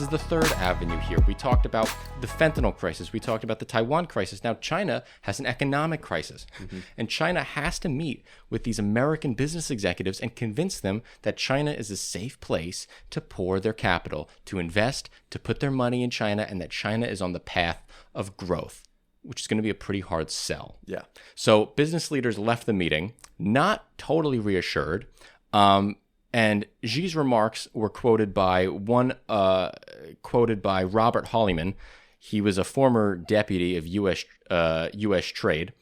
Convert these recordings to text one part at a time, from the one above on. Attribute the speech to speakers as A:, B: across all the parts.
A: is the third avenue here. We talked about the fentanyl crisis. We talked about the Taiwan crisis. Now China has an economic crisis. And China has to meet with these American business executives and convince them that China is a safe place to pour their capital, to invest, to put their money in China, and that China is on the path of growth, which is going to be a pretty hard sell.
B: Yeah.
A: So business leaders left the meeting not totally reassured. And Xi's remarks were quoted by Robert Holliman. He was a former deputy of U.S. Trade.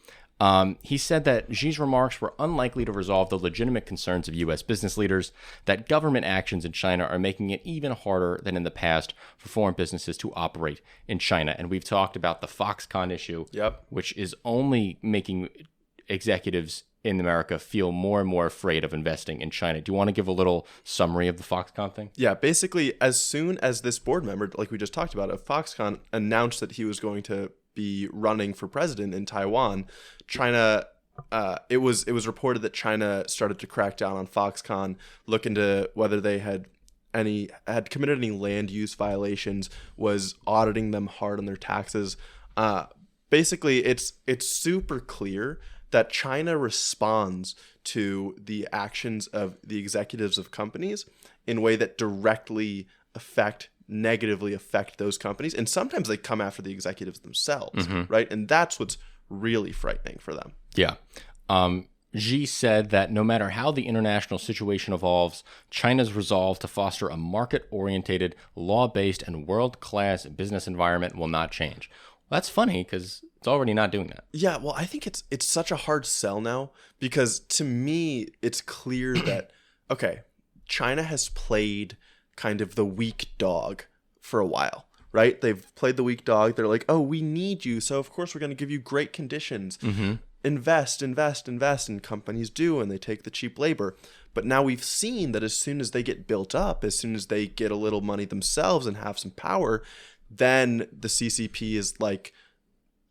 A: He said that Xi's remarks were unlikely to resolve the legitimate concerns of U.S. business leaders, that government actions in China are making it even harder than in the past for foreign businesses to operate in China. And we've talked about the Foxconn issue, which is only making executives in America feel more and more afraid of investing in China. Do you want to give a little summary of the Foxconn thing?
B: Yeah, basically, as soon as this board member, like we just talked about, of Foxconn announced that he was going to be running for president in Taiwan, China, it was reported that China started to crack down on Foxconn, look into whether they had committed any land use violations, was auditing them hard on their taxes. Basically, it's super clear that China responds to the actions of the executives of companies in a way that directly negatively affect those companies. And sometimes they come after the executives themselves, right? And that's what's really frightening for them.
A: Yeah. Xi said that no matter how the international situation evolves, China's resolve to foster a market-oriented, law-based, and world-class business environment will not change. Well, that's funny because it's already not doing that.
B: Yeah, well, I think it's such a hard sell now because to me, it's clear that, okay, China has played kind of the weak dog for a while, right? They've played the weak dog. They're like, oh, we need you, so of course we're going to give you great conditions. Invest, and companies do, and they take the cheap labor. But now we've seen that as soon as they get built up, as soon as they get a little money themselves and have some power, then the CCP is like,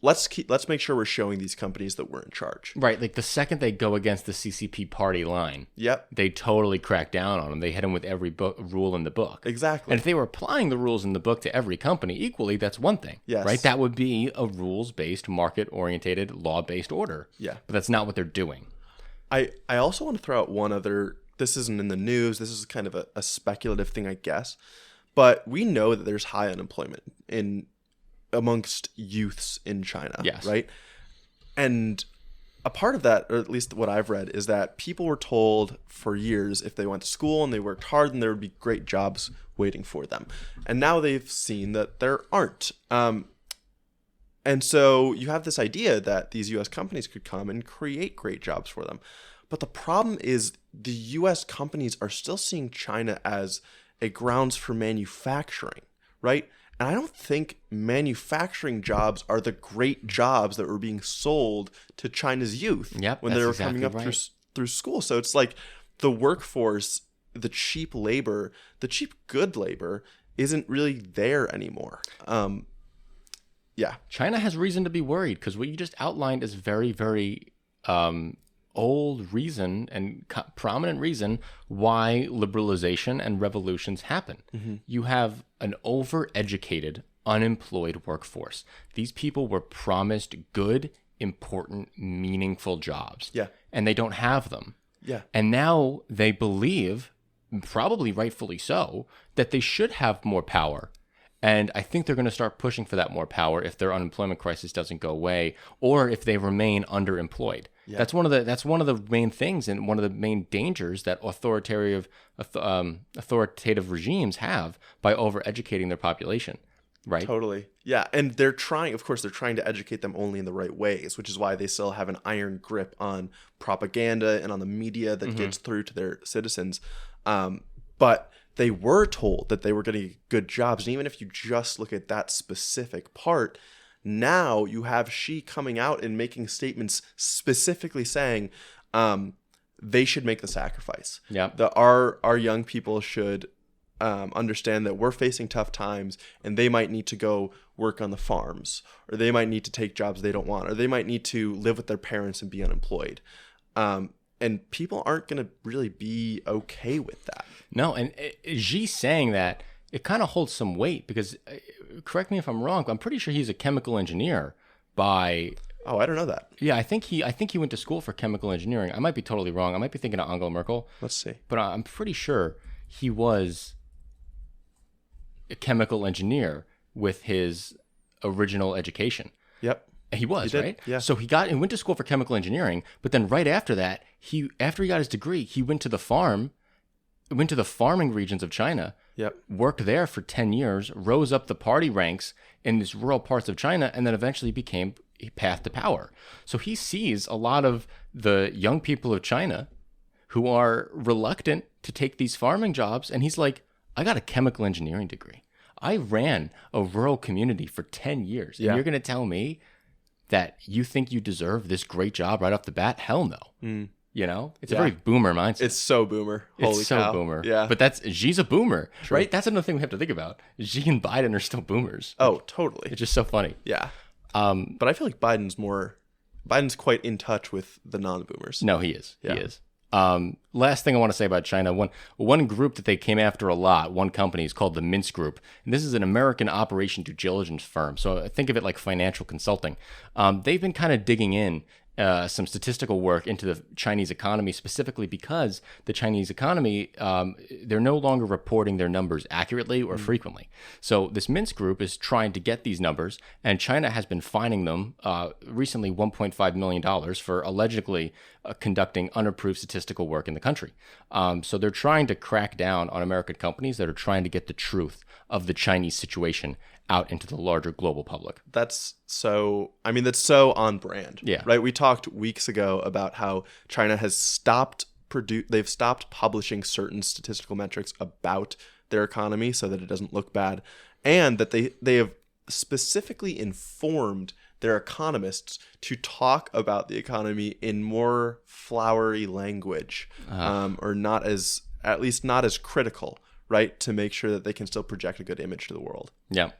B: let's make sure we're showing these companies that we're in charge.
A: Right. Like the second they go against the CCP party line,
B: yep,
A: they totally crack down on them. They hit them with every rule in the book.
B: Exactly.
A: And if they were applying the rules in the book to every company equally, that's one thing.
B: Yes.
A: Right. That would be a rules-based, market-orientated, law-based order.
B: Yeah.
A: But that's not what they're doing.
B: I also want to throw out one other. This isn't in the news. This is kind of a speculative thing, I guess. But we know that there's high unemployment amongst youths in China,
A: yes,
B: right? And a part of that, or at least what I've read, is that people were told for years if they went to school and they worked hard, then there would be great jobs waiting for them. And now they've seen that there aren't. And so you have this idea that these U.S. companies could come and create great jobs for them. But the problem is the U.S. companies are still seeing China as a grounds for manufacturing, right? And I don't think manufacturing jobs are the great jobs that were being sold to China's youth when they were coming up through school. So it's like the workforce, the cheap labor, the cheap good labor isn't really there anymore. Yeah.
A: China has reason to be worried because what you just outlined is very, very old reason and prominent reason why liberalization and revolutions happen. You have an overeducated, unemployed workforce. These people were promised good, important, meaningful jobs.
B: Yeah.
A: And they don't have them.
B: Yeah.
A: And now they believe, probably rightfully so, that they should have more power. And I think they're going to start pushing for that more power if their unemployment crisis doesn't go away or if they remain underemployed. Yeah. That's one of the main things and one of the main dangers that authoritative regimes have by overeducating their population, right?
B: Totally. Yeah, and they're trying to educate them only in the right ways, which is why they still have an iron grip on propaganda and on the media that gets through to their citizens. But they were told that they were getting good jobs. And even if you just look at that specific part, now you have Xi coming out and making statements specifically saying they should make the sacrifice.
A: Yeah.
B: Our young people should understand that we're facing tough times and they might need to go work on the farms, or they might need to take jobs they don't want, or they might need to live with their parents and be unemployed. And people aren't going to really be okay with that.
A: No, and Xi saying that it kind of holds some weight because, correct me if I'm wrong, I'm pretty sure he's a chemical engineer by.
B: Oh, I don't know that.
A: Yeah, I think he went to school for chemical engineering. I might be totally wrong. I might be thinking of Angela Merkel.
B: Let's see.
A: But I'm pretty sure he was a chemical engineer with his original education.
B: Yep.
A: He was, right?
B: Yeah.
A: So he went to school for chemical engineering, but then right after that, after he got his degree, he went to the farming regions of China.
B: Yep.
A: Worked there for 10 years, rose up the party ranks in these rural parts of China, and then eventually became a path to power. So he sees a lot of the young people of China who are reluctant to take these farming jobs, and he's like, I got a chemical engineering degree. I ran a rural community for 10 years, and you're going to tell me that you think you deserve this great job right off the bat? Hell no. You know, it's a very boomer mindset.
B: It's so boomer. Holy
A: it's so
B: cow.
A: boomer.
B: Yeah.
A: But Xi's a boomer, right? That's another thing we have to think about. Xi and Biden are still boomers.
B: Oh, totally.
A: It's just so funny.
B: Yeah. But I feel like Biden's quite in touch with the non-boomers.
A: No, he is. Yeah. He is. Last thing I want to say about China, one group that they came after a lot, one company, is called the Mintz Group. And this is an American operation due diligence firm. So think of it like financial consulting. They've been kind of digging in some statistical work into the Chinese economy, specifically because the Chinese economy, they're no longer reporting their numbers accurately or frequently. So this Mintz Group is trying to get these numbers, and China has been fining them recently $1.5 million for allegedly conducting unapproved statistical work in the country. So they're trying to crack down on American companies that are trying to get the truth of the Chinese situation out into the larger global public.
B: That's so on brand.
A: Yeah.
B: Right. We talked weeks ago about how China has stopped publishing certain statistical metrics about their economy so that it doesn't look bad, and that they have specifically informed their economists to talk about the economy in more flowery language, or at least not as critical, right? To make sure that they can still project a good image to the world.
A: Yeah.